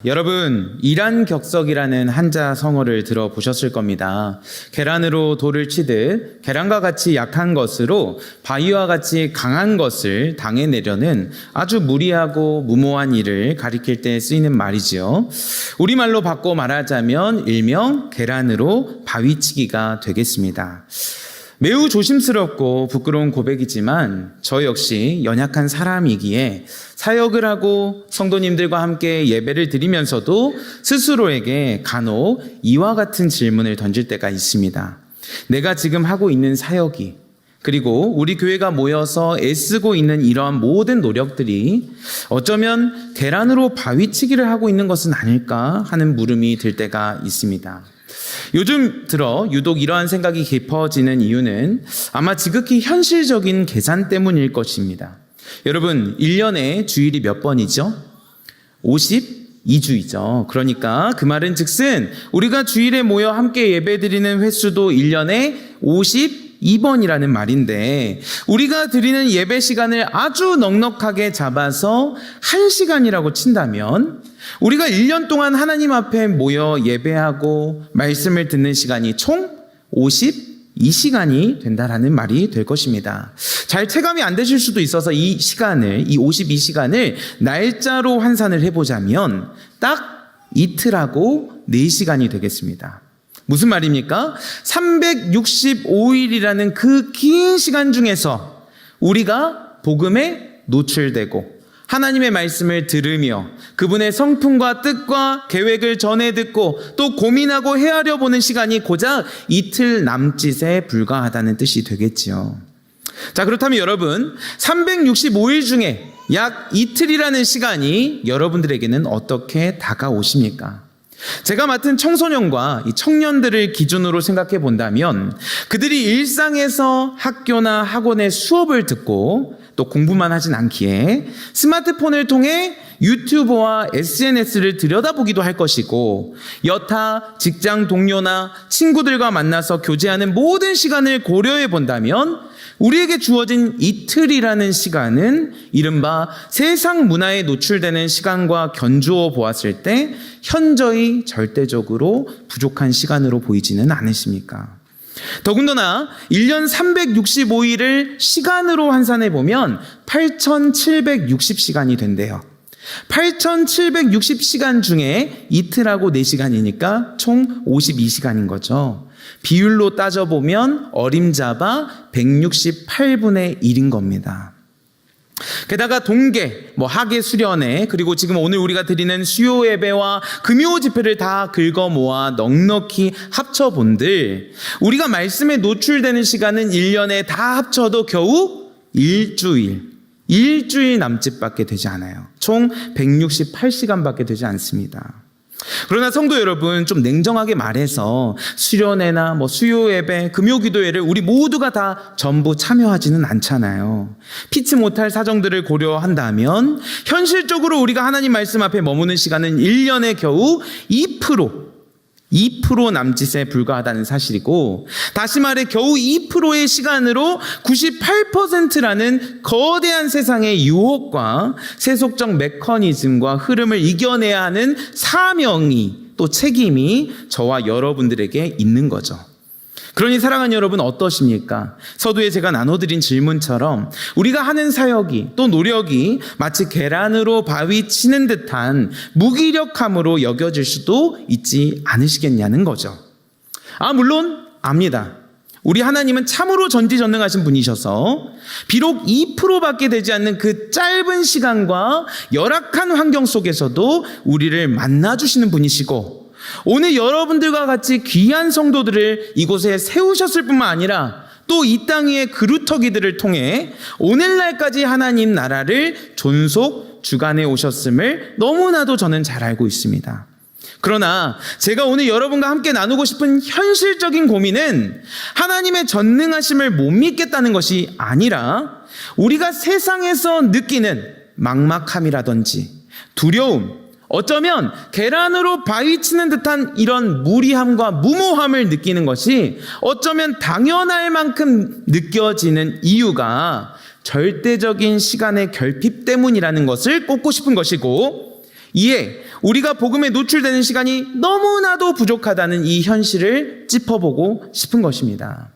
여러분, 이란격석이라는 한자 성어를 들어보셨을 겁니다. 계란으로 돌을 치듯 계란과 같이 약한 것으로 바위와 같이 강한 것을 당해내려는 아주 무리하고 무모한 일을 가리킬 때 쓰이는 말이지요. 우리말로 바꿔 말하자면 일명 계란으로 바위치기가 되겠습니다. 매우 조심스럽고 부끄러운 고백이지만 저 역시 연약한 사람이기에 사역을 하고 성도님들과 함께 예배를 드리면서도 스스로에게 간혹 이와 같은 질문을 던질 때가 있습니다. 내가 지금 하고 있는 사역이, 그리고 우리 교회가 모여서 애쓰고 있는 이러한 모든 노력들이 어쩌면 계란으로 바위치기를 하고 있는 것은 아닐까 하는 물음이 들 때가 있습니다. 요즘 들어 유독 이러한 생각이 깊어지는 이유는 아마 지극히 현실적인 계산 때문일 것입니다. 여러분, 1년에 주일이 몇 번이죠? 52주이죠. 그러니까 그 말은 즉슨 우리가 주일에 모여 함께 예배드리는 횟수도 1년에 52번이라는 말인데, 우리가 드리는 예배 시간을 아주 넉넉하게 잡아서 1시간이라고 친다면 우리가 1년 동안 하나님 앞에 모여 예배하고 말씀을 듣는 시간이 총 52시간이 된다라는 말이 될 것입니다. 잘 체감이 안 되실 수도 있어서 이 52시간을 날짜로 환산을 해보자면 딱 이틀하고 4시간이 되겠습니다. 무슨 말입니까? 365일이라는 그 긴 시간 중에서 우리가 복음에 노출되고 하나님의 말씀을 들으며 그분의 성품과 뜻과 계획을 전해 듣고 또 고민하고 헤아려 보는 시간이 고작 이틀 남짓에 불과하다는 뜻이 되겠지요. 자, 그렇다면 여러분, 365일 중에 약 이틀이라는 시간이 여러분들에게는 어떻게 다가오십니까? 제가 맡은 청소년과 이 청년들을 기준으로 생각해 본다면 그들이 일상에서 학교나 학원의 수업을 듣고 또 공부만 하진 않기에 스마트폰을 통해 유튜브와 SNS를 들여다보기도 할 것이고, 여타 직장 동료나 친구들과 만나서 교제하는 모든 시간을 고려해 본다면 우리에게 주어진 이틀이라는 시간은 이른바 세상 문화에 노출되는 시간과 견주어 보았을 때 현저히 절대적으로 부족한 시간으로 보이지는 않으십니까? 더군다나 1년 365일을 시간으로 환산해 보면 8,760시간이 된대요. 8,760시간 중에 이틀하고 4시간이니까 총 52시간인 거죠. 비율로 따져보면 어림잡아 168분의 1인 겁니다. 게다가 동계, 학예 수련회, 그리고 지금 오늘 우리가 드리는 수요 예배와 금요 집회를 다 긁어 모아 넉넉히 합쳐본들 우리가 말씀에 노출되는 시간은 1년에 다 합쳐도 겨우 일주일 남짓밖에 되지 않아요. 총 168시간밖에 되지 않습니다. 그러나 성도 여러분, 좀 냉정하게 말해서 수련회나 수요 예배, 금요 기도회를 우리 모두가 다 전부 참여하지는 않잖아요. 피치 못할 사정들을 고려한다면 현실적으로 우리가 하나님 말씀 앞에 머무는 시간은 1년에 겨우 2% 남짓에 불과하다는 사실이고, 다시 말해 겨우 2%의 시간으로 98%라는 거대한 세상의 유혹과 세속적 메커니즘과 흐름을 이겨내야 하는 사명이, 또 책임이 저와 여러분들에게 있는 거죠. 그러니 사랑하는 여러분, 어떠십니까? 서두에 제가 나눠드린 질문처럼 우리가 하는 사역이, 또 노력이 마치 계란으로 바위 치는 듯한 무기력함으로 여겨질 수도 있지 않으시겠냐는 거죠. 물론 압니다. 우리 하나님은 참으로 전지전능하신 분이셔서 비록 2%밖에 되지 않는 그 짧은 시간과 열악한 환경 속에서도 우리를 만나주시는 분이시고, 오늘 여러분들과 같이 귀한 성도들을 이곳에 세우셨을 뿐만 아니라 또 이 땅 위의 그루터기들을 통해 오늘날까지 하나님 나라를 존속 주관해 오셨음을 너무나도 저는 잘 알고 있습니다. 그러나 제가 오늘 여러분과 함께 나누고 싶은 현실적인 고민은 하나님의 전능하심을 못 믿겠다는 것이 아니라 우리가 세상에서 느끼는 막막함이라든지 두려움, 어쩌면 계란으로 바위치는 듯한 이런 무리함과 무모함을 느끼는 것이 어쩌면 당연할 만큼 느껴지는 이유가 절대적인 시간의 결핍 때문이라는 것을 꼽고 싶은 것이고, 이에 우리가 복음에 노출되는 시간이 너무나도 부족하다는 이 현실을 짚어보고 싶은 것입니다.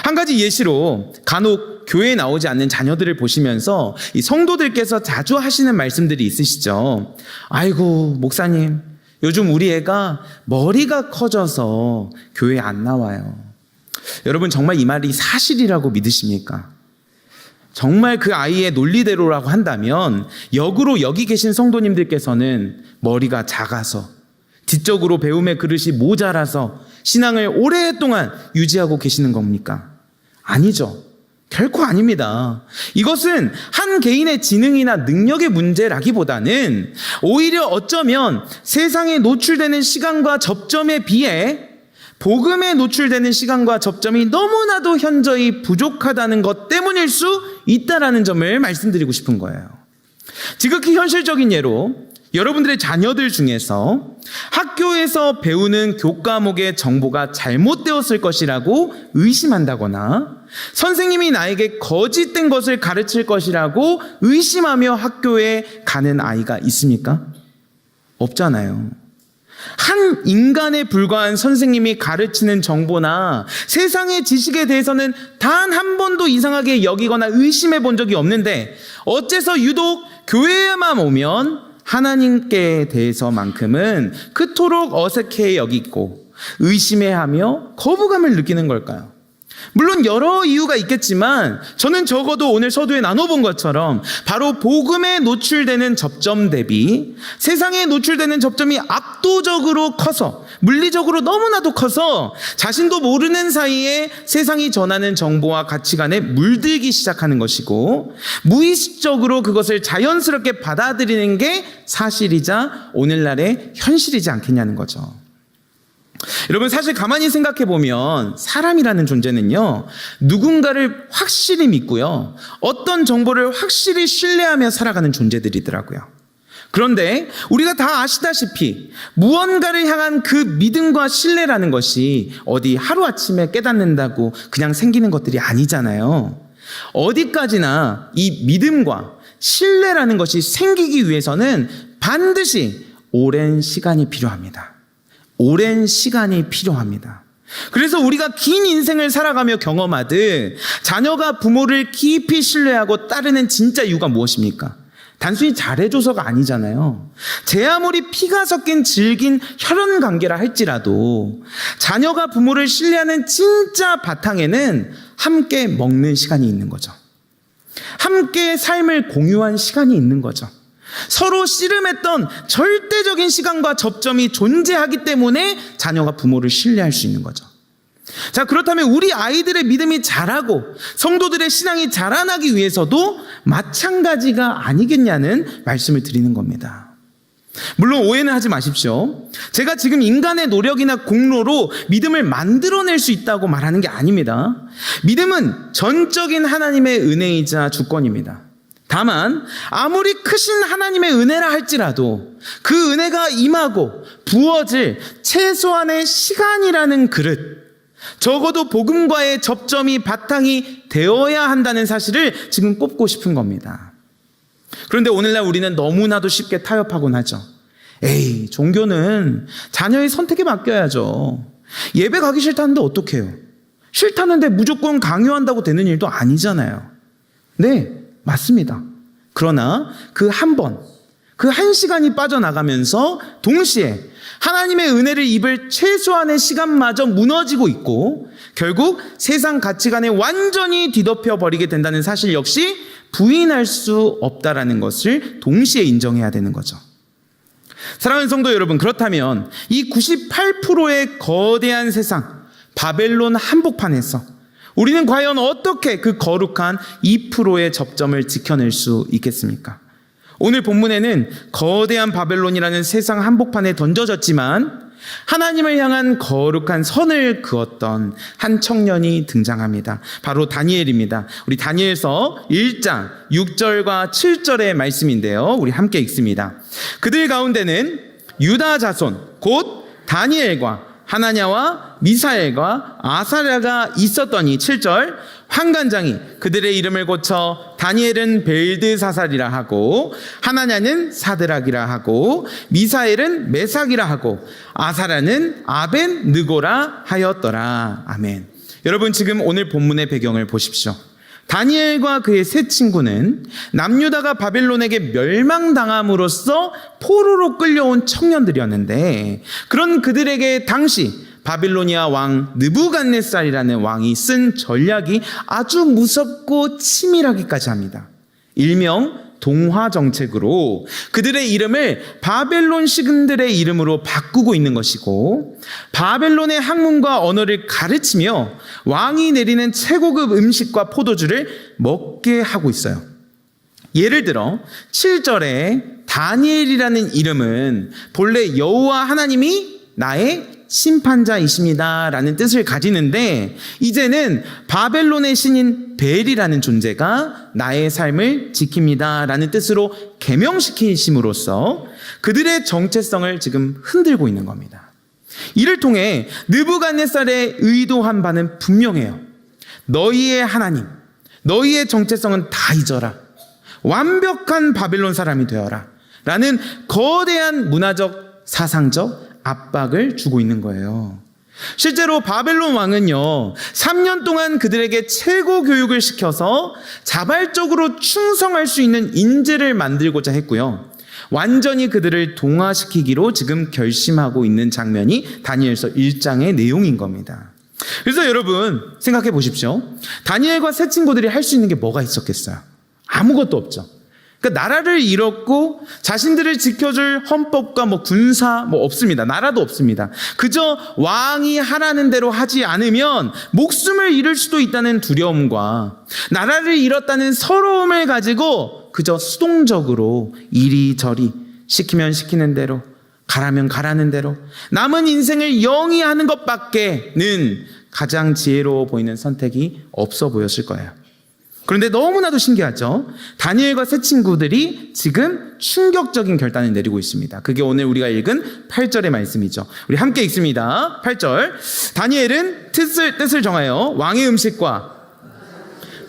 한 가지 예시로 간혹 교회에 나오지 않는 자녀들을 보시면서 이 성도들께서 자주 하시는 말씀들이 있으시죠. 아이고 목사님, 요즘 우리 애가 머리가 커져서 교회에 안 나와요. 여러분 정말 이 말이 사실이라고 믿으십니까? 정말 그 아이의 논리대로라고 한다면 역으로 여기 계신 성도님들께서는 머리가 작아서 지적으로 배움의 그릇이 모자라서 신앙을 오랫동안 유지하고 계시는 겁니까? 아니죠. 결코 아닙니다. 이것은 한 개인의 지능이나 능력의 문제라기보다는 오히려 어쩌면 세상에 노출되는 시간과 접점에 비해 복음에 노출되는 시간과 접점이 너무나도 현저히 부족하다는 것 때문일 수 있다는 점을 말씀드리고 싶은 거예요. 지극히 현실적인 예로 여러분들의 자녀들 중에서 학교에서 배우는 교과목의 정보가 잘못되었을 것이라고 의심한다거나 선생님이 나에게 거짓된 것을 가르칠 것이라고 의심하며 학교에 가는 아이가 있습니까? 없잖아요. 한 인간에 불과한 선생님이 가르치는 정보나 세상의 지식에 대해서는 단 한 번도 이상하게 여기거나 의심해 본 적이 없는데 어째서 유독 교회에만 오면 하나님께 대해서만큼은 그토록 어색해 여기고 의심해하며 거부감을 느끼는 걸까요? 물론 여러 이유가 있겠지만 저는 적어도 오늘 서두에 나눠본 것처럼 바로 복음에 노출되는 접점 대비 세상에 노출되는 접점이 압도적으로 커서 물리적으로 너무나도 커서 자신도 모르는 사이에 세상이 전하는 정보와 가치관에 물들기 시작하는 것이고 무의식적으로 그것을 자연스럽게 받아들이는 게 사실이자 오늘날의 현실이지 않겠냐는 거죠. 여러분 사실 가만히 생각해 보면 사람이라는 존재는요 누군가를 확실히 믿고요 어떤 정보를 확실히 신뢰하며 살아가는 존재들이더라고요. 그런데 우리가 다 아시다시피 무언가를 향한 그 믿음과 신뢰라는 것이 어디 하루아침에 깨닫는다고 그냥 생기는 것들이 아니잖아요. 어디까지나 이 믿음과 신뢰라는 것이 생기기 위해서는 반드시 오랜 시간이 필요합니다. 오랜 시간이 필요합니다. 그래서 우리가 긴 인생을 살아가며 경험하듯 자녀가 부모를 깊이 신뢰하고 따르는 진짜 이유가 무엇입니까? 단순히 잘해줘서가 아니잖아요. 제 아무리 피가 섞인 질긴 혈연 관계라 할지라도 자녀가 부모를 신뢰하는 진짜 바탕에는 함께 먹는 시간이 있는 거죠. 함께 삶을 공유한 시간이 있는 거죠. 서로 씨름했던 절대적인 시간과 접점이 존재하기 때문에 자녀가 부모를 신뢰할 수 있는 거죠. 자, 그렇다면 우리 아이들의 믿음이 자라고 성도들의 신앙이 자라나기 위해서도 마찬가지가 아니겠냐는 말씀을 드리는 겁니다. 물론 오해는 하지 마십시오. 제가 지금 인간의 노력이나 공로로 믿음을 만들어낼 수 있다고 말하는 게 아닙니다. 믿음은 전적인 하나님의 은혜이자 주권입니다. 다만 아무리 크신 하나님의 은혜라 할지라도 그 은혜가 임하고 부어질 최소한의 시간이라는 그릇, 적어도 복음과의 접점이 바탕이 되어야 한다는 사실을 지금 꼽고 싶은 겁니다. 그런데 오늘날 우리는 너무나도 쉽게 타협하곤 하죠. 에이, 종교는 자녀의 선택에 맡겨야죠. 예배 가기 싫다는데 어떡해요? 싫다는데 무조건 강요한다고 되는 일도 아니잖아요. 네, 맞습니다. 그러나 그 한 번, 그 한 시간이 빠져나가면서 동시에 하나님의 은혜를 입을 최소한의 시간마저 무너지고 있고 결국 세상 가치관에 완전히 뒤덮여 버리게 된다는 사실 역시 부인할 수 없다라는 것을 동시에 인정해야 되는 거죠. 사랑하는 성도 여러분, 그렇다면 이 98%의 거대한 세상 바벨론 한복판에서 우리는 과연 어떻게 그 거룩한 2%의 접점을 지켜낼 수 있겠습니까? 오늘 본문에는 거대한 바벨론이라는 세상 한복판에 던져졌지만 하나님을 향한 거룩한 선을 그었던 한 청년이 등장합니다. 바로 다니엘입니다. 우리 다니엘서 1장 6절과 7절의 말씀인데요. 우리 함께 읽습니다. 그들 가운데는 유다 자손 곧 다니엘과 하나냐와 미사엘과 아사랴가 있었더니 7절 환관장이 그들의 이름을 고쳐 다니엘은 벨드사살이라 하고 하나냐는 사드락이라 하고 미사엘은 메삭이라 하고 아사랴는 아벤느고라 하였더라. 아멘. 여러분 지금 오늘 본문의 배경을 보십시오. 다니엘과 그의 세 친구는 남유다가 바벨론에게 멸망당함으로써 포로로 끌려온 청년들이었는데 그런 그들에게 당시 바빌로니아 왕 느부갓네살이라는 왕이 쓴 전략이 아주 무섭고 치밀하기까지 합니다. 일명 동화 정책으로 그들의 이름을 바벨론 시군들의 이름으로 바꾸고 있는 것이고 바벨론의 학문과 언어를 가르치며 왕이 내리는 최고급 음식과 포도주를 먹게 하고 있어요. 예를 들어 7절에 다니엘이라는 이름은 본래 여호와 하나님이 나의 심판자이십니다 라는 뜻을 가지는데 이제는 바벨론의 신인 벨이라는 존재가 나의 삶을 지킵니다 라는 뜻으로 개명시키심으로써 그들의 정체성을 지금 흔들고 있는 겁니다. 이를 통해 느부갓네살의 의도한 바는 분명해요. 너희의 하나님, 너희의 정체성은 다 잊어라. 완벽한 바벨론 사람이 되어라 라는 거대한 문화적, 사상적 압박을 주고 있는 거예요. 실제로 바벨론 왕은요 3년 동안 그들에게 최고 교육을 시켜서 자발적으로 충성할 수 있는 인재를 만들고자 했고요, 완전히 그들을 동화시키기로 지금 결심하고 있는 장면이 다니엘서 1장의 내용인 겁니다. 그래서 여러분 생각해 보십시오. 다니엘과 세 친구들이 할 수 있는 게 뭐가 있었겠어요? 아무것도 없죠. 그러니까 나라를 잃었고 자신들을 지켜줄 헌법과 군사 없습니다. 나라도 없습니다. 그저 왕이 하라는 대로 하지 않으면 목숨을 잃을 수도 있다는 두려움과 나라를 잃었다는 서러움을 가지고 그저 수동적으로 이리저리 시키면 시키는 대로 가라면 가라는 대로 남은 인생을 영위하는 것밖에는 가장 지혜로워 보이는 선택이 없어 보였을 거예요. 그런데 너무나도 신기하죠? 다니엘과 세 친구들이 지금 충격적인 결단을 내리고 있습니다. 그게 오늘 우리가 읽은 8절의 말씀이죠. 우리 함께 읽습니다. 8절. 다니엘은 뜻을 정하여 왕의 음식과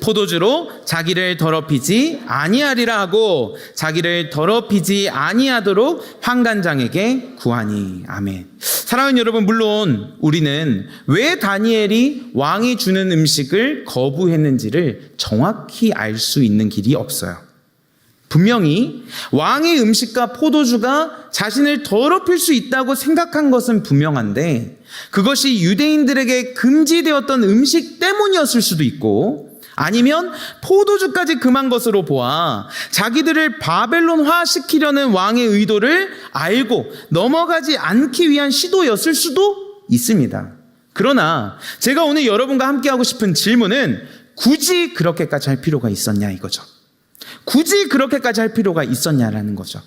포도주로 자기를 더럽히지 아니하리라 하고 자기를 더럽히지 아니하도록 환관장에게 구하니. 아멘. 사랑하는 여러분, 물론 우리는 왜 다니엘이 왕이 주는 음식을 거부했는지를 정확히 알 수 있는 길이 없어요. 분명히 왕의 음식과 포도주가 자신을 더럽힐 수 있다고 생각한 것은 분명한데 그것이 유대인들에게 금지되었던 음식 때문이었을 수도 있고 아니면 포도주까지 금한 것으로 보아 자기들을 바벨론화 시키려는 왕의 의도를 알고 넘어가지 않기 위한 시도였을 수도 있습니다. 그러나 제가 오늘 여러분과 함께하고 싶은 질문은 굳이 그렇게까지 할 필요가 있었냐 이거죠. 굳이 그렇게까지 할 필요가 있었냐라는 거죠.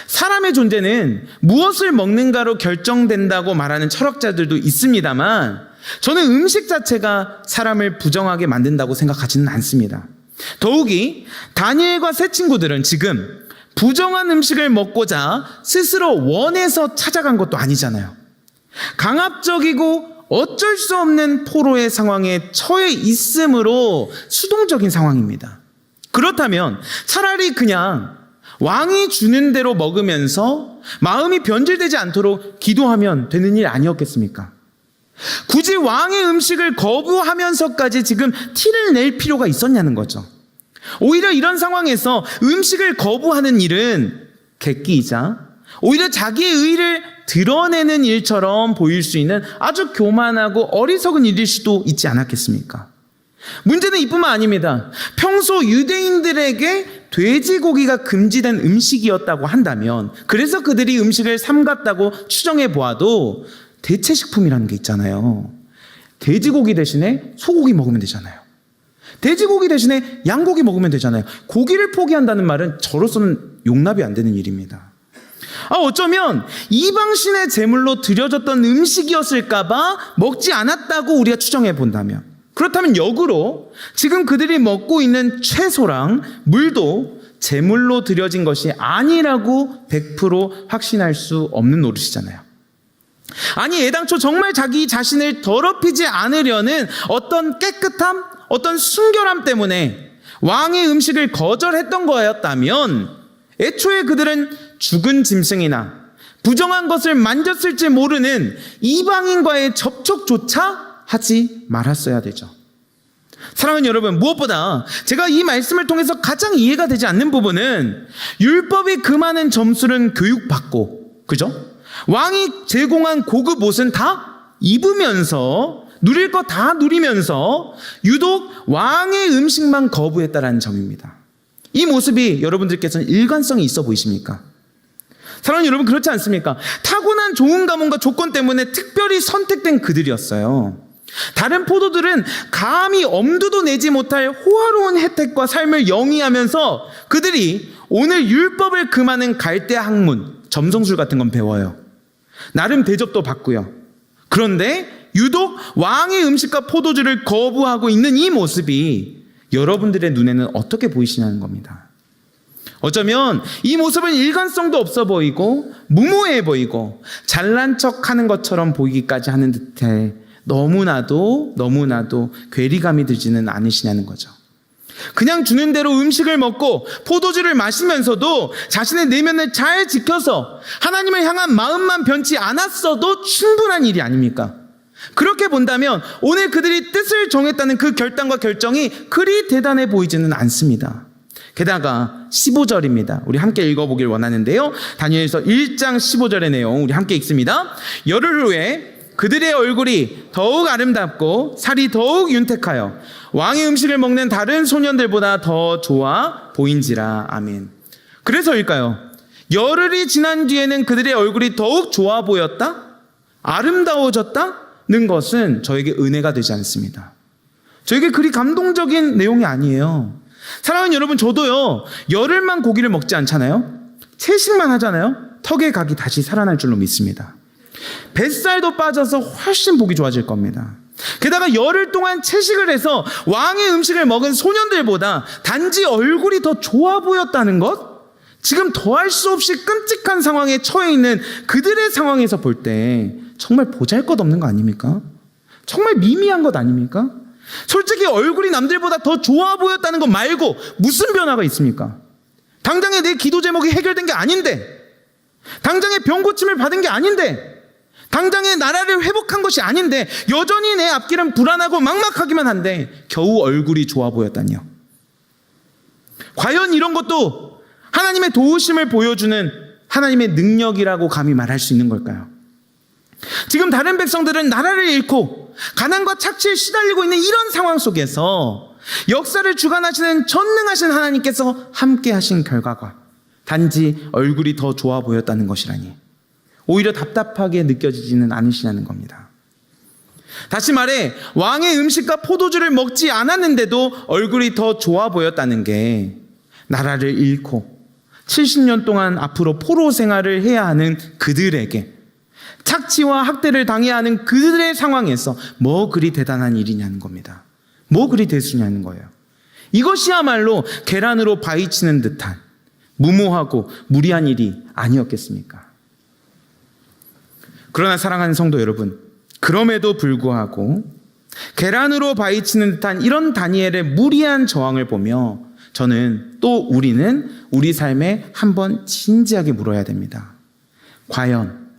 사람의 존재는 무엇을 먹는가로 결정된다고 말하는 철학자들도 있습니다만 저는 음식 자체가 사람을 부정하게 만든다고 생각하지는 않습니다. 더욱이 다니엘과 세 친구들은 지금 부정한 음식을 먹고자 스스로 원해서 찾아간 것도 아니잖아요. 강압적이고 어쩔 수 없는 포로의 상황에 처해 있으므로 수동적인 상황입니다. 그렇다면 차라리 그냥 왕이 주는 대로 먹으면서 마음이 변질되지 않도록 기도하면 되는 일 아니었겠습니까? 굳이 왕의 음식을 거부하면서까지 지금 티를 낼 필요가 있었냐는 거죠. 오히려 이런 상황에서 음식을 거부하는 일은 객기이자 오히려 자기의 의의를 드러내는 일처럼 보일 수 있는 아주 교만하고 어리석은 일일 수도 있지 않았겠습니까? 문제는 이뿐만 아닙니다. 평소 유대인들에게 돼지고기가 금지된 음식이었다고 한다면 그래서 그들이 음식을 삼갔다고 추정해 보아도 대체식품이라는 게 있잖아요. 돼지고기 대신에 소고기 먹으면 되잖아요. 돼지고기 대신에 양고기 먹으면 되잖아요. 고기를 포기한다는 말은 저로서는 용납이 안 되는 일입니다. 어쩌면 이방신의 제물로 드려졌던 음식이었을까봐 먹지 않았다고 우리가 추정해 본다면, 그렇다면 역으로 지금 그들이 먹고 있는 채소랑 물도 제물로 드려진 것이 아니라고 100% 확신할 수 없는 노릇이잖아요. 아니, 애당초 정말 자기 자신을 더럽히지 않으려는 어떤 깨끗함, 어떤 순결함 때문에 왕의 음식을 거절했던 거였다면 애초에 그들은 죽은 짐승이나 부정한 것을 만졌을지 모르는 이방인과의 접촉조차 하지 말았어야 되죠. 사랑하는 여러분, 무엇보다 제가 이 말씀을 통해서 가장 이해가 되지 않는 부분은 율법이 금하는 점수는 교육받고, 그죠? 왕이 제공한 고급 옷은 다 입으면서 누릴 거 다 누리면서 유독 왕의 음식만 거부했다라는 점입니다. 이 모습이 여러분들께서는 일관성이 있어 보이십니까? 사랑하는 여러분, 그렇지 않습니까? 타고난 좋은 가문과 조건 때문에 특별히 선택된 그들이었어요. 다른 포도들은 감히 엄두도 내지 못할 호화로운 혜택과 삶을 영위하면서 그들이 오늘 율법을 금하는 갈대 학문, 점성술 같은 건 배워요. 나름 대접도 받고요. 그런데 유독 왕의 음식과 포도주를 거부하고 있는 이 모습이 여러분들의 눈에는 어떻게 보이시냐는 겁니다. 어쩌면 이 모습은 일관성도 없어 보이고 무모해 보이고 잘난 척하는 것처럼 보이기까지 하는 듯해 너무나도 괴리감이 들지는 않으시냐는 거죠. 그냥 주는 대로 음식을 먹고 포도주를 마시면서도 자신의 내면을 잘 지켜서 하나님을 향한 마음만 변치 않았어도 충분한 일이 아닙니까? 그렇게 본다면 오늘 그들이 뜻을 정했다는 그 결단과 결정이 그리 대단해 보이지는 않습니다. 게다가 15절입니다. 우리 함께 읽어보길 원하는데요. 다니엘서 1장 15절의 내용 우리 함께 읽습니다. 열흘 후에 그들의 얼굴이 더욱 아름답고 살이 더욱 윤택하여 왕의 음식을 먹는 다른 소년들보다 더 좋아 보인지라. 아멘. 그래서일까요? 열흘이 지난 뒤에는 그들의 얼굴이 더욱 좋아 보였다? 아름다워졌다는 것은 저에게 은혜가 되지 않습니다. 저에게 그리 감동적인 내용이 아니에요. 사랑하는 여러분, 저도요, 열흘만 고기를 먹지 않잖아요? 채식만 하잖아요? 턱의 각이 다시 살아날 줄로 믿습니다. 뱃살도 빠져서 훨씬 보기 좋아질 겁니다. 게다가 열흘 동안 채식을 해서 왕의 음식을 먹은 소년들보다 단지 얼굴이 더 좋아 보였다는 것? 지금 더할 수 없이 끔찍한 상황에 처해 있는 그들의 상황에서 볼 때 정말 보잘것없는 거 아닙니까? 정말 미미한 것 아닙니까? 솔직히 얼굴이 남들보다 더 좋아 보였다는 것 말고 무슨 변화가 있습니까? 당장에 내 기도 제목이 해결된 게 아닌데, 당장에 병 고침을 받은 게 아닌데, 당장에 나라를 회복한 것이 아닌데 여전히 내 앞길은 불안하고 막막하기만 한데 겨우 얼굴이 좋아 보였다니요. 과연 이런 것도 하나님의 도우심을 보여주는 하나님의 능력이라고 감히 말할 수 있는 걸까요? 지금 다른 백성들은 나라를 잃고 가난과 착취에 시달리고 있는 이런 상황 속에서 역사를 주관하시는 전능하신 하나님께서 함께 하신 결과가 단지 얼굴이 더 좋아 보였다는 것이라니 오히려 답답하게 느껴지지는 않으시냐는 겁니다. 다시 말해 왕의 음식과 포도주를 먹지 않았는데도 얼굴이 더 좋아 보였다는 게 나라를 잃고 70년 동안 앞으로 포로 생활을 해야 하는 그들에게 착취와 학대를 당해야 하는 그들의 상황에서 뭐 그리 대단한 일이냐는 겁니다. 뭐 그리 대수냐는 거예요. 이것이야말로 계란으로 바위치는 듯한 무모하고 무리한 일이 아니었겠습니까? 그러나 사랑하는 성도 여러분, 그럼에도 불구하고 계란으로 바위치는 듯한 이런 다니엘의 무리한 저항을 보며 우리는 우리 삶에 한번 진지하게 물어야 됩니다. 과연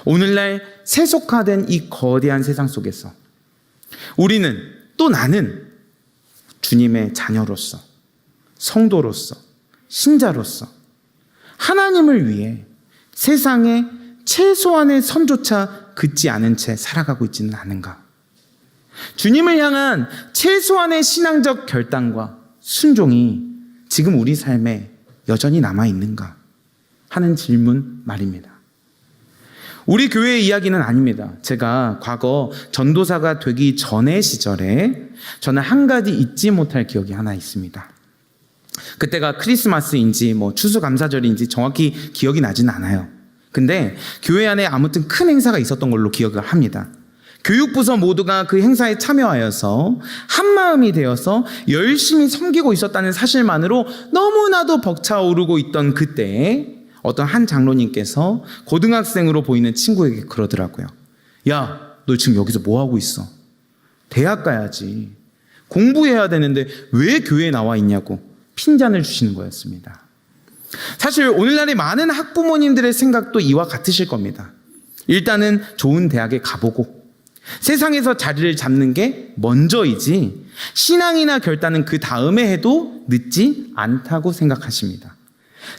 오늘날 세속화된 이 거대한 세상 속에서 우리는 또 나는 주님의 자녀로서, 성도로서, 신자로서 하나님을 위해 세상에 최소한의 선조차 긋지 않은 채 살아가고 있지는 않은가? 주님을 향한 최소한의 신앙적 결단과 순종이 지금 우리 삶에 여전히 남아있는가 하는 질문 말입니다. 우리 교회의 이야기는 아닙니다. 제가 과거 전도사가 되기 전의 시절에 저는 한 가지 잊지 못할 기억이 하나 있습니다. 그때가 크리스마스인지 추수감사절인지 정확히 기억이 나진 않아요. 근데 교회 안에 아무튼 큰 행사가 있었던 걸로 기억을 합니다. 교육부서 모두가 그 행사에 참여하여서 한마음이 되어서 열심히 섬기고 있었다는 사실만으로 너무나도 벅차오르고 있던 그때에 어떤 한 장로님께서 고등학생으로 보이는 친구에게 그러더라고요. 야, 너 지금 여기서 뭐 하고 있어? 대학 가야지. 공부해야 되는데 왜 교회에 나와 있냐고 핀잔을 주시는 거였습니다. 사실 오늘날의 많은 학부모님들의 생각도 이와 같으실 겁니다. 일단은 좋은 대학에 가보고 세상에서 자리를 잡는 게 먼저이지 신앙이나 결단은 그 다음에 해도 늦지 않다고 생각하십니다.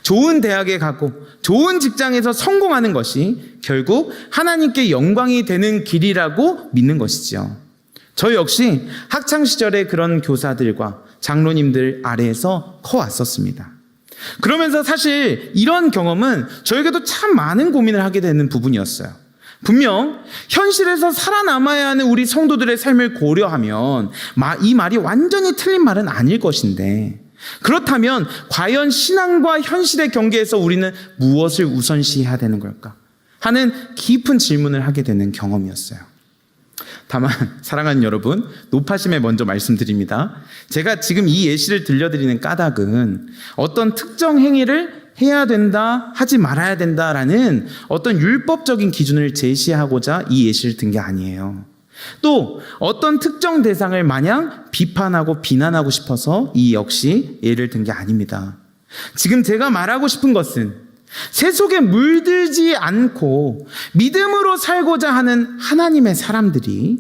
좋은 대학에 가고 좋은 직장에서 성공하는 것이 결국 하나님께 영광이 되는 길이라고 믿는 것이지요. 저 역시 학창시절에 그런 교사들과 장로님들 아래에서 커왔었습니다. 그러면서 사실 이런 경험은 저에게도 참 많은 고민을 하게 되는 부분이었어요. 분명 현실에서 살아남아야 하는 우리 성도들의 삶을 고려하면 이 말이 완전히 틀린 말은 아닐 것인데, 그렇다면 과연 신앙과 현실의 경계에서 우리는 무엇을 우선시해야 되는 걸까 하는 깊은 질문을 하게 되는 경험이었어요. 다만 사랑하는 여러분, 높아심에 먼저 말씀드립니다. 제가 지금 이 예시를 들려드리는 까닭은 어떤 특정 행위를 해야 된다, 하지 말아야 된다라는 어떤 율법적인 기준을 제시하고자 이 예시를 든 게 아니에요. 또 어떤 특정 대상을 마냥 비판하고 비난하고 싶어서 이 역시 예를 든 게 아닙니다. 지금 제가 말하고 싶은 것은 세속에 물들지 않고 믿음으로 살고자 하는 하나님의 사람들이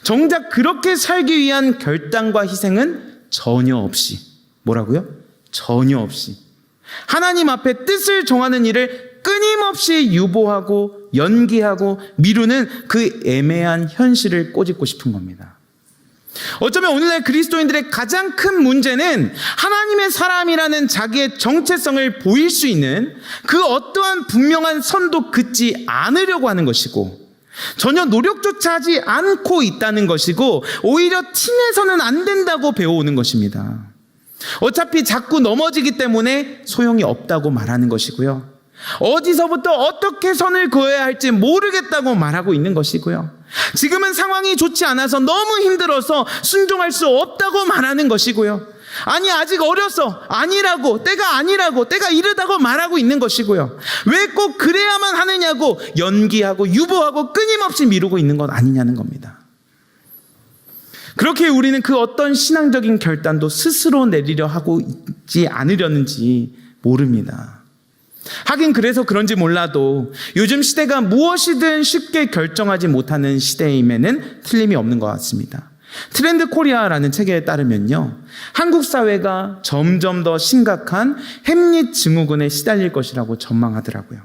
정작 그렇게 살기 위한 결단과 희생은 전혀 없이, 뭐라고요? 전혀 없이 하나님 앞에 뜻을 정하는 일을 끊임없이 유보하고 연기하고 미루는 그 애매한 현실을 꼬집고 싶은 겁니다. 어쩌면 오늘날 그리스도인들의 가장 큰 문제는 하나님의 사람이라는 자기의 정체성을 보일 수 있는 그 어떠한 분명한 선도 긋지 않으려고 하는 것이고, 전혀 노력조차 하지 않고 있다는 것이고, 오히려 티내서는 안 된다고 배워오는 것입니다. 어차피 자꾸 넘어지기 때문에 소용이 없다고 말하는 것이고요. 어디서부터 어떻게 선을 그어야 할지 모르겠다고 말하고 있는 것이고요. 지금은 상황이 좋지 않아서 너무 힘들어서 순종할 수 없다고 말하는 것이고요. 아니, 아직 어려서 아니라고, 때가 이르다고 말하고 있는 것이고요. 왜 꼭 그래야만 하느냐고 연기하고 유보하고 끊임없이 미루고 있는 것 아니냐는 겁니다. 그렇게 우리는 그 어떤 신앙적인 결단도 스스로 내리려 하고 있지 않으려는지 모릅니다. 하긴 그래서 그런지 몰라도 요즘 시대가 무엇이든 쉽게 결정하지 못하는 시대임에는 틀림이 없는 것 같습니다. 트렌드 코리아라는 책에 따르면요, 한국 사회가 점점 더 심각한 햄릿 증후군에 시달릴 것이라고 전망하더라고요.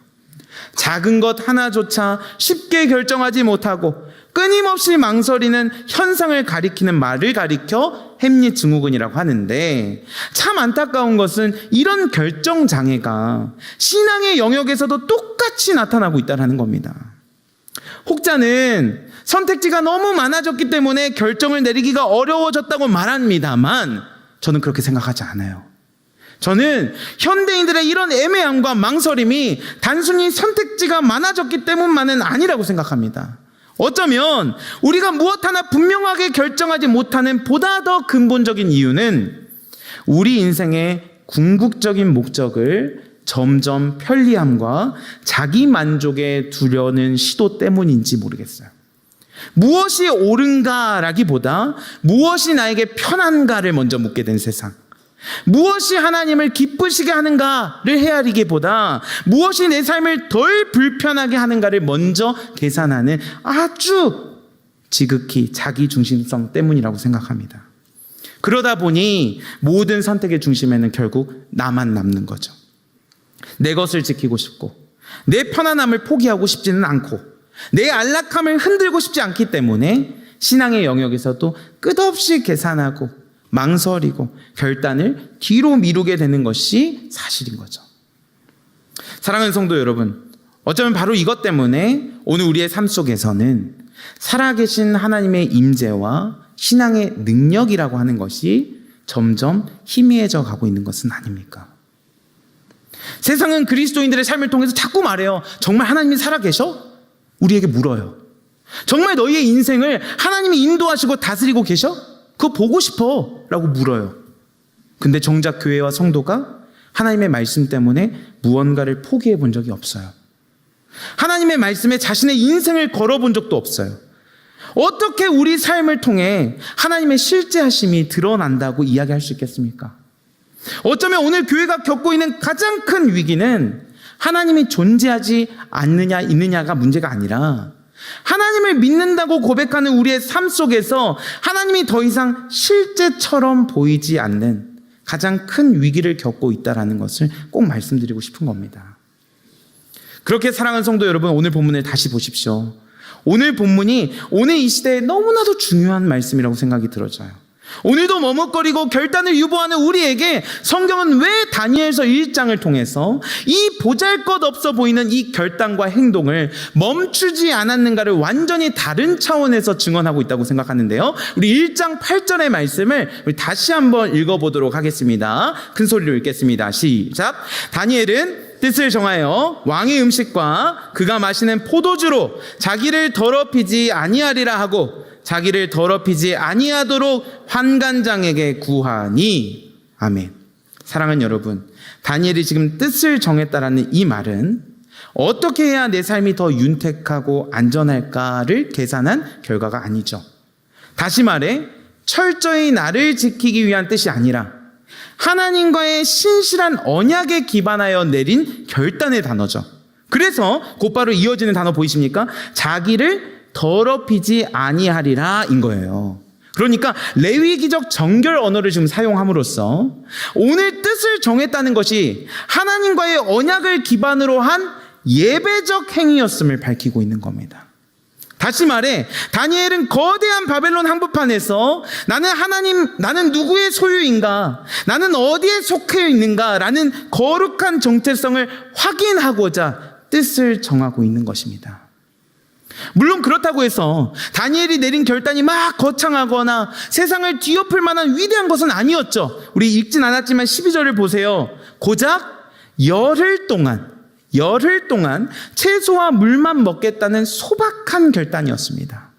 작은 것 하나조차 쉽게 결정하지 못하고 끊임없이 망설이는 현상을 가리키는 말을 가리켜 햄릿 증후군이라고 하는데, 참 안타까운 것은 이런 결정 장애가 신앙의 영역에서도 똑같이 나타나고 있다는 겁니다. 혹자는 선택지가 너무 많아졌기 때문에 결정을 내리기가 어려워졌다고 말합니다만, 저는 그렇게 생각하지 않아요. 저는 현대인들의 이런 애매함과 망설임이 단순히 선택지가 많아졌기 때문만은 아니라고 생각합니다. 어쩌면 우리가 무엇 하나 분명하게 결정하지 못하는 보다 더 근본적인 이유는 우리 인생의 궁극적인 목적을 점점 편리함과 자기 만족에 두려는 시도 때문인지 모르겠어요. 무엇이 옳은가라기보다 무엇이 나에게 편한가를 먼저 묻게 된 세상, 무엇이 하나님을 기쁘시게 하는가를 헤아리기보다 무엇이 내 삶을 덜 불편하게 하는가를 먼저 계산하는 아주 지극히 자기중심성 때문이라고 생각합니다. 그러다 보니 모든 선택의 중심에는 결국 나만 남는 거죠. 내 것을 지키고 싶고 내 편안함을 포기하고 싶지는 않고 내 안락함을 흔들고 싶지 않기 때문에 신앙의 영역에서도 끝없이 계산하고 망설이고 결단을 뒤로 미루게 되는 것이 사실인 거죠. 사랑하는 성도 여러분, 어쩌면 바로 이것 때문에 오늘 우리의 삶 속에서는 살아계신 하나님의 임재와 신앙의 능력이라고 하는 것이 점점 희미해져 가고 있는 것은 아닙니까? 세상은 그리스도인들의 삶을 통해서 자꾸 말해요. 정말 하나님이 살아계셔? 우리에게 물어요. 정말 너희의 인생을 하나님이 인도하시고 다스리고 계셔? 그거 보고 싶어 라고 물어요. 근데 정작 교회와 성도가 하나님의 말씀 때문에 무언가를 포기해 본 적이 없어요. 하나님의 말씀에 자신의 인생을 걸어본 적도 없어요. 어떻게 우리 삶을 통해 하나님의 실제하심이 드러난다고 이야기할 수 있겠습니까? 어쩌면 오늘 교회가 겪고 있는 가장 큰 위기는 하나님이 존재하지 않느냐 있느냐가 문제가 아니라 하나님을 믿는다고 고백하는 우리의 삶 속에서 하나님이 더 이상 실제처럼 보이지 않는 가장 큰 위기를 겪고 있다는 것을 꼭 말씀드리고 싶은 겁니다. 그렇게 사랑하는 성도 여러분, 오늘 본문을 다시 보십시오. 오늘 본문이 오늘 이 시대에 너무나도 중요한 말씀이라고 생각이 들어져요. 오늘도 머뭇거리고 결단을 유보하는 우리에게 성경은 왜 다니엘서 1장을 통해서 이 보잘것없어 보이는 이 결단과 행동을 멈추지 않았는가를 완전히 다른 차원에서 증언하고 있다고 생각하는데요. 우리 1장 8절의 말씀을 우리 다시 한번 읽어보도록 하겠습니다. 큰 소리로 읽겠습니다. 시작. 다니엘은 뜻을 정하여 왕의 음식과 그가 마시는 포도주로 자기를 더럽히지 아니하리라 하고 자기를 더럽히지 아니하도록 환관장에게 구하니. 아멘. 사랑하는 여러분, 다니엘이 지금 뜻을 정했다라는 이 말은 어떻게 해야 내 삶이 더 윤택하고 안전할까를 계산한 결과가 아니죠. 다시 말해 철저히 나를 지키기 위한 뜻이 아니라 하나님과의 신실한 언약에 기반하여 내린 결단의 단어죠. 그래서 곧바로 이어지는 단어 보이십니까? 자기를 더럽히지 아니하리라 인 거예요. 그러니까 레위기적 정결 언어를 지금 사용함으로써 오늘 뜻을 정했다는 것이 하나님과의 언약을 기반으로 한 예배적 행위였음을 밝히고 있는 겁니다. 다시 말해 다니엘은 거대한 바벨론 한복판에서 나는 누구의 소유인가, 나는 어디에 속해 있는가 라는 거룩한 정체성을 확인하고자 뜻을 정하고 있는 것입니다. 물론 그렇다고 해서 다니엘이 내린 결단이 막 거창하거나 세상을 뒤엎을 만한 위대한 것은 아니었죠. 우리 읽진 않았지만 12절을 보세요. 고작 열흘 동안 채소와 물만 먹겠다는 소박한 결단이었습니다.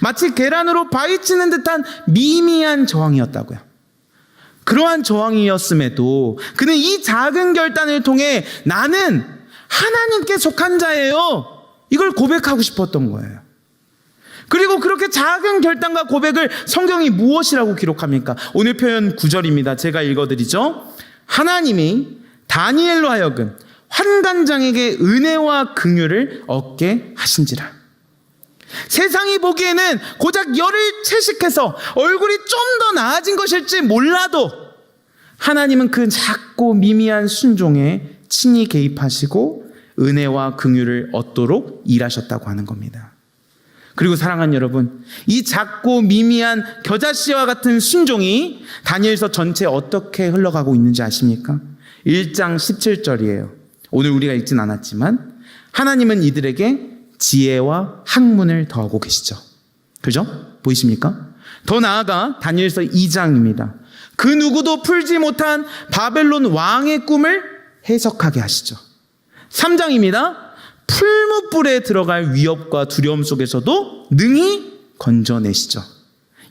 마치 계란으로 바위치는 듯한 미미한 저항이었다고요. 그러한 저항이었음에도 그는 이 작은 결단을 통해 나는 하나님께 속한 자예요, 이걸 고백하고 싶었던 거예요. 그리고 그렇게 작은 결단과 고백을 성경이 무엇이라고 기록합니까? 오늘 표현 9절입니다. 제가 읽어드리죠. 하나님이 다니엘로 하여금 환관장에게 은혜와 긍휼을 얻게 하신지라. 세상이 보기에는 고작 열을 채식해서 얼굴이 좀 더 나아진 것일지 몰라도 하나님은 그 작고 미미한 순종에 친히 개입하시고 은혜와 긍휼을 얻도록 일하셨다고 하는 겁니다. 그리고 사랑하는 여러분, 이 작고 미미한 겨자씨와 같은 순종이 다니엘서 전체에 어떻게 흘러가고 있는지 아십니까? 1장 17절이에요. 오늘 우리가 읽진 않았지만 하나님은 이들에게 지혜와 학문을 더하고 계시죠. 그죠? 보이십니까? 더 나아가 다니엘서 2장입니다. 그 누구도 풀지 못한 바벨론 왕의 꿈을 해석하게 하시죠. 3장입니다. 풀무불에 들어갈 위협과 두려움 속에서도 능히 건져내시죠.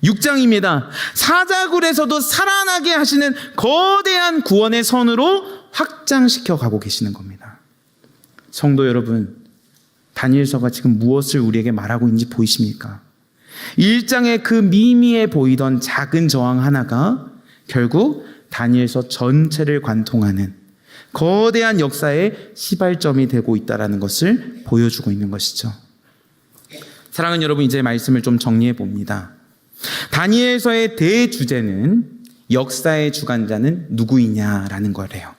6장입니다. 사자굴에서도 살아나게 하시는 거대한 구원의 선으로 확장시켜 가고 계시는 겁니다. 성도 여러분, 다니엘서가 지금 무엇을 우리에게 말하고 있는지 보이십니까? 1장의 그 미미해 보이던 작은 저항 하나가 결국 다니엘서 전체를 관통하는 거대한 역사의 시발점이 되고 있다는 것을 보여주고 있는 것이죠. 사랑하는 여러분, 이제 말씀을 좀 정리해 봅니다. 다니엘서의 대주제는 역사의 주관자는 누구이냐라는 거래요.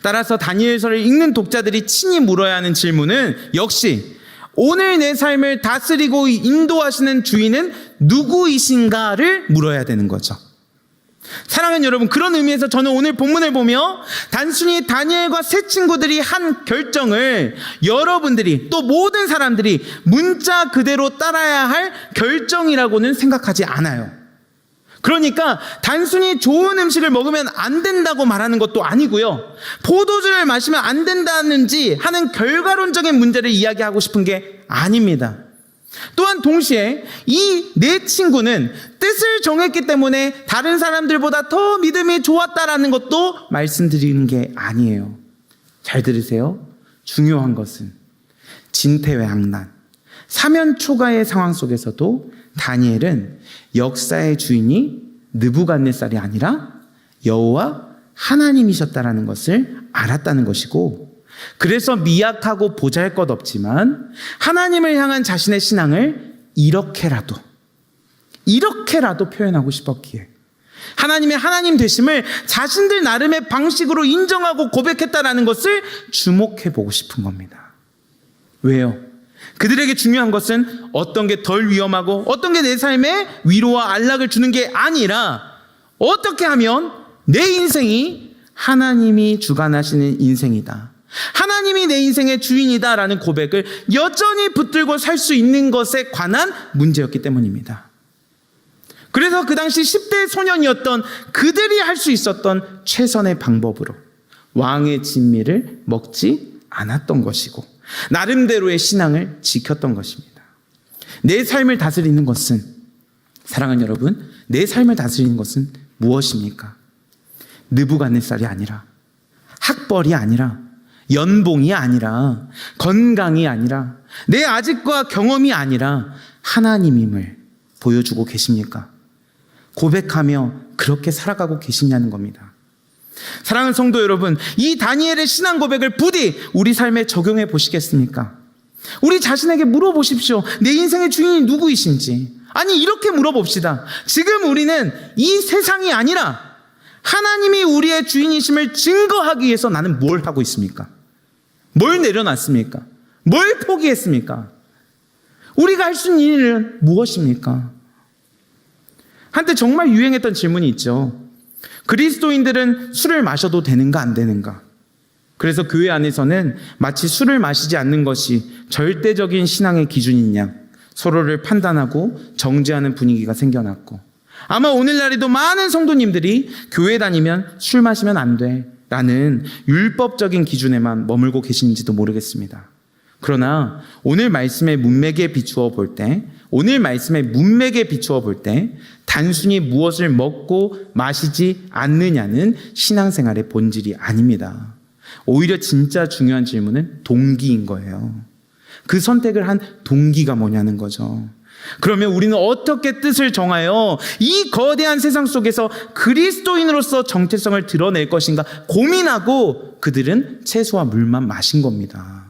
따라서 다니엘서를 읽는 독자들이 친히 물어야 하는 질문은 역시 오늘 내 삶을 다스리고 인도하시는 주인은 누구이신가를 물어야 되는 거죠. 사랑하는 여러분, 그런 의미에서 저는 오늘 본문을 보며 단순히 다니엘과 세 친구들이 한 결정을 여러분들이 또 모든 사람들이 문자 그대로 따라야 할 결정이라고는 생각하지 않아요. 그러니까 단순히 좋은 음식을 먹으면 안 된다고 말하는 것도 아니고요, 포도주를 마시면 안 된다는지 하는 결과론적인 문제를 이야기하고 싶은 게 아닙니다. 또한 동시에 이 내 친구는 뜻을 정했기 때문에 다른 사람들보다 더 믿음이 좋았다라는 것도 말씀드리는 게 아니에요. 잘 들으세요. 중요한 것은 진퇴양난, 사면초가의 상황 속에서도 다니엘은 역사의 주인이 느부갓네살이 아니라 여호와 하나님이셨다라는 것을 알았다는 것이고, 그래서 미약하고 보잘것없지만 하나님을 향한 자신의 신앙을 이렇게라도 표현하고 싶었기에 하나님의 하나님 되심을 자신들 나름의 방식으로 인정하고 고백했다라는 것을 주목해 보고 싶은 겁니다. 왜요? 그들에게 중요한 것은 어떤 게 덜 위험하고 어떤 게 내 삶에 위로와 안락을 주는 게 아니라 어떻게 하면 내 인생이 하나님이 주관하시는 인생이다, 하나님이 내 인생의 주인이다라는 고백을 여전히 붙들고 살 수 있는 것에 관한 문제였기 때문입니다. 그래서 그 당시 10대 소년이었던 그들이 할 수 있었던 최선의 방법으로 왕의 진미를 먹지 않았던 것이고 나름대로의 신앙을 지켰던 것입니다. 내 삶을 다스리는 것은, 사랑하는 여러분, 내 삶을 다스리는 것은 무엇입니까? 느부갓네살이 아니라, 학벌이 아니라, 연봉이 아니라, 건강이 아니라, 내 아직과 경험이 아니라 하나님임을 보여주고 계십니까? 고백하며 그렇게 살아가고 계시냐는 겁니다. 사랑하는 성도 여러분, 이 다니엘의 신앙 고백을 부디 우리 삶에 적용해 보시겠습니까? 우리 자신에게 물어보십시오. 내 인생의 주인이 누구이신지. 아니, 이렇게 물어봅시다. 지금 우리는 이 세상이 아니라 하나님이 우리의 주인이심을 증거하기 위해서 나는 뭘 하고 있습니까? 뭘 내려놨습니까? 뭘 포기했습니까? 우리가 할 수 있는 일은 무엇입니까? 한때 정말 유행했던 질문이 있죠. 그리스도인들은 술을 마셔도 되는가 안 되는가? 그래서 교회 안에서는 마치 술을 마시지 않는 것이 절대적인 신앙의 기준인 양 서로를 판단하고 정죄하는 분위기가 생겨났고, 아마 오늘날에도 많은 성도님들이 교회 다니면 술 마시면 안 돼 라는 율법적인 기준에만 머물고 계시는지도 모르겠습니다. 그러나 오늘 말씀의 문맥에 비추어 볼 때, 단순히 무엇을 먹고 마시지 않느냐는 신앙생활의 본질이 아닙니다. 오히려 진짜 중요한 질문은 동기인 거예요. 그 선택을 한 동기가 뭐냐는 거죠. 그러면 우리는 어떻게 뜻을 정하여 이 거대한 세상 속에서 그리스도인으로서 정체성을 드러낼 것인가 고민하고 그들은 채소와 물만 마신 겁니다.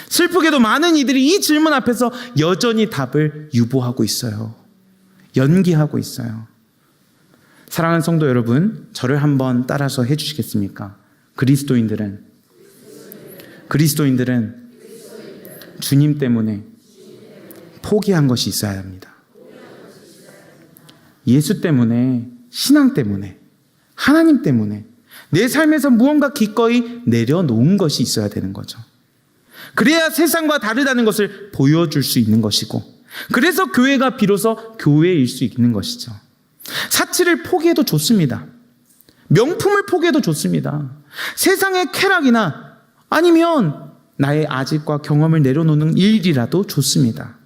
슬프게도 많은 이들이 이 질문 앞에서 여전히 답을 유보하고 있어요. 연기하고 있어요. 사랑하는 성도 여러분, 저를 한번 따라서 해주시겠습니까? 그리스도인들은 주님 때문에 포기한 것이 있어야 합니다. 예수 때문에, 신앙 때문에, 하나님 때문에 내 삶에서 무언가 기꺼이 내려놓은 것이 있어야 되는 거죠. 그래야 세상과 다르다는 것을 보여줄 수 있는 것이고, 그래서 교회가 비로소 교회일 수 있는 것이죠. 사치를 포기해도 좋습니다. 명품을 포기해도 좋습니다. 세상의 쾌락이나 아니면 나의 아직과 경험을 내려놓는 일이라도 좋습니다.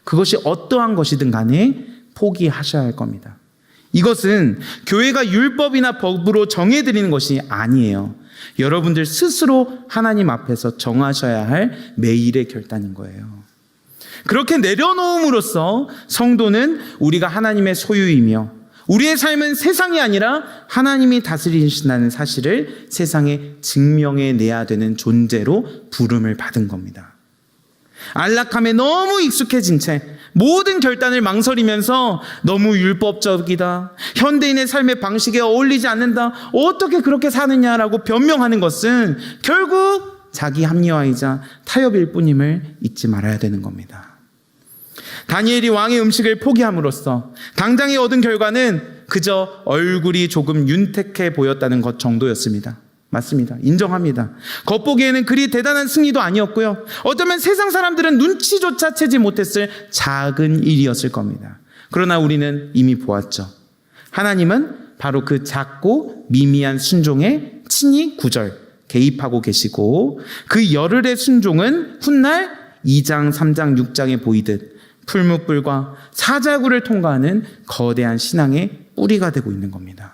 그것이 어떠한 것이든 간에 포기하셔야 할 겁니다. 이것은 교회가 율법이나 법으로 정해드리는 것이 아니에요. 여러분들 스스로 하나님 앞에서 정하셔야 할 매일의 결단인 거예요. 그렇게 내려놓음으로써 성도는 우리가 하나님의 소유이며 우리의 삶은 세상이 아니라 하나님이 다스리신다는 사실을 세상에 증명해내야 되는 존재로 부름을 받은 겁니다. 안락함에 너무 익숙해진 채 모든 결단을 망설이면서 너무 율법적이다, 현대인의 삶의 방식에 어울리지 않는다, 어떻게 그렇게 사느냐라고 변명하는 것은 결국 자기 합리화이자 타협일 뿐임을 잊지 말아야 되는 겁니다. 다니엘이 왕의 음식을 포기함으로써 당장에 얻은 결과는 그저 얼굴이 조금 윤택해 보였다는 것 정도였습니다. 맞습니다. 인정합니다. 겉보기에는 그리 대단한 승리도 아니었고요. 어쩌면 세상 사람들은 눈치조차 채지 못했을 작은 일이었을 겁니다. 그러나 우리는 이미 보았죠. 하나님은 바로 그 작고 미미한 순종에 친히 구절 개입하고 계시고, 그 열흘의 순종은 훗날 2장, 3장, 6장에 보이듯 풀무불과 사자굴을 통과하는 거대한 신앙의 뿌리가 되고 있는 겁니다.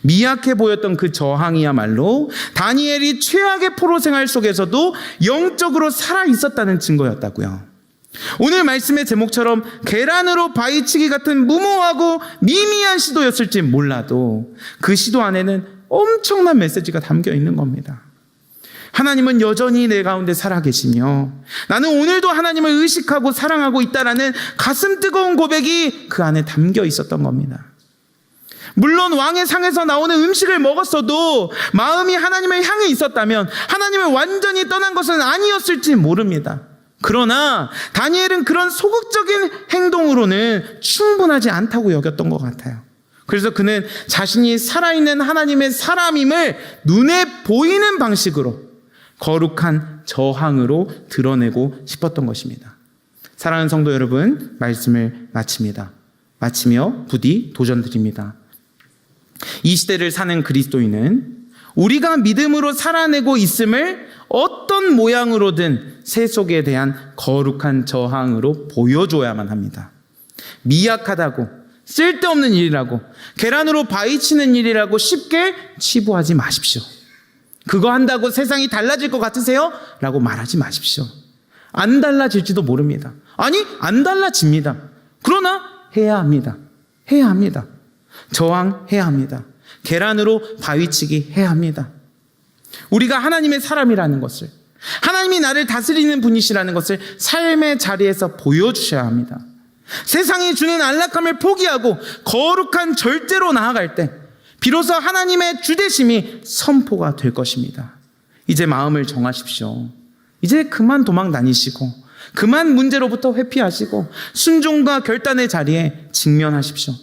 미약해 보였던 그 저항이야말로 다니엘이 최악의 포로 생활 속에서도 영적으로 살아 있었다는 증거였다고요. 오늘 말씀의 제목처럼 계란으로 바위치기 같은 무모하고 미미한 시도였을지 몰라도 그 시도 안에는 엄청난 메시지가 담겨 있는 겁니다. 하나님은 여전히 내 가운데 살아계시며 나는 오늘도 하나님을 의식하고 사랑하고 있다라는 가슴 뜨거운 고백이 그 안에 담겨 있었던 겁니다. 물론 왕의 상에서 나오는 음식을 먹었어도 마음이 하나님을 향해 있었다면 하나님을 완전히 떠난 것은 아니었을지 모릅니다. 그러나 다니엘은 그런 소극적인 행동으로는 충분하지 않다고 여겼던 것 같아요. 그래서 그는 자신이 살아있는 하나님의 사람임을 눈에 보이는 방식으로 거룩한 저항으로 드러내고 싶었던 것입니다. 사랑하는 성도 여러분, 말씀을 마치며 부디 도전드립니다. 이 시대를 사는 그리스도인은 우리가 믿음으로 살아내고 있음을 어떤 모양으로든 세속에 대한 거룩한 저항으로 보여줘야만 합니다. 미약하다고, 쓸데없는 일이라고, 계란으로 바위치는 일이라고 쉽게 치부하지 마십시오. 그거 한다고 세상이 달라질 것 같으세요? 라고 말하지 마십시오. 안 달라질지도 모릅니다. 아니, 안 달라집니다. 그러나 해야 합니다. 해야 합니다. 저항해야 합니다. 계란으로 바위치기 해야 합니다. 우리가 하나님의 사람이라는 것을, 하나님이 나를 다스리는 분이시라는 것을 삶의 자리에서 보여주셔야 합니다. 세상이 주는 안락함을 포기하고 거룩한 절제로 나아갈 때 비로소 하나님의 주되심이 선포가 될 것입니다. 이제 마음을 정하십시오. 이제 그만 도망 다니시고 그만 문제로부터 회피하시고 순종과 결단의 자리에 직면하십시오.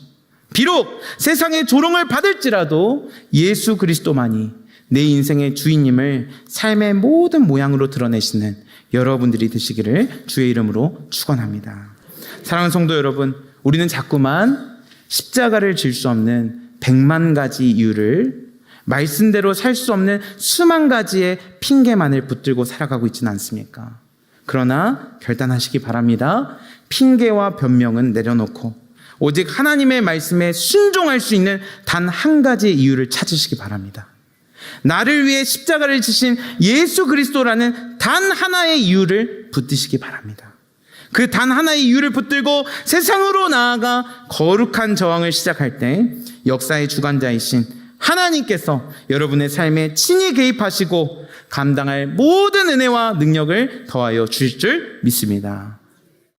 비록 세상의 조롱을 받을지라도 예수 그리스도만이 내 인생의 주인님을 삶의 모든 모양으로 드러내시는 여러분들이 되시기를 주의 이름으로 축원합니다. 사랑하는 성도 여러분, 우리는 자꾸만 십자가를 질 수 없는 100만 가지 이유를, 말씀대로 살 수 없는 수만 가지의 핑계만을 붙들고 살아가고 있지는 않습니까? 그러나 결단하시기 바랍니다. 핑계와 변명은 내려놓고 오직 하나님의 말씀에 순종할 수 있는 단 한 가지 이유를 찾으시기 바랍니다. 나를 위해 십자가를 지신 예수 그리스도라는 단 하나의 이유를 붙드시기 바랍니다. 그 단 하나의 이유를 붙들고 세상으로 나아가 거룩한 저항을 시작할 때 역사의 주관자이신 하나님께서 여러분의 삶에 친히 개입하시고 감당할 모든 은혜와 능력을 더하여 주실 줄 믿습니다.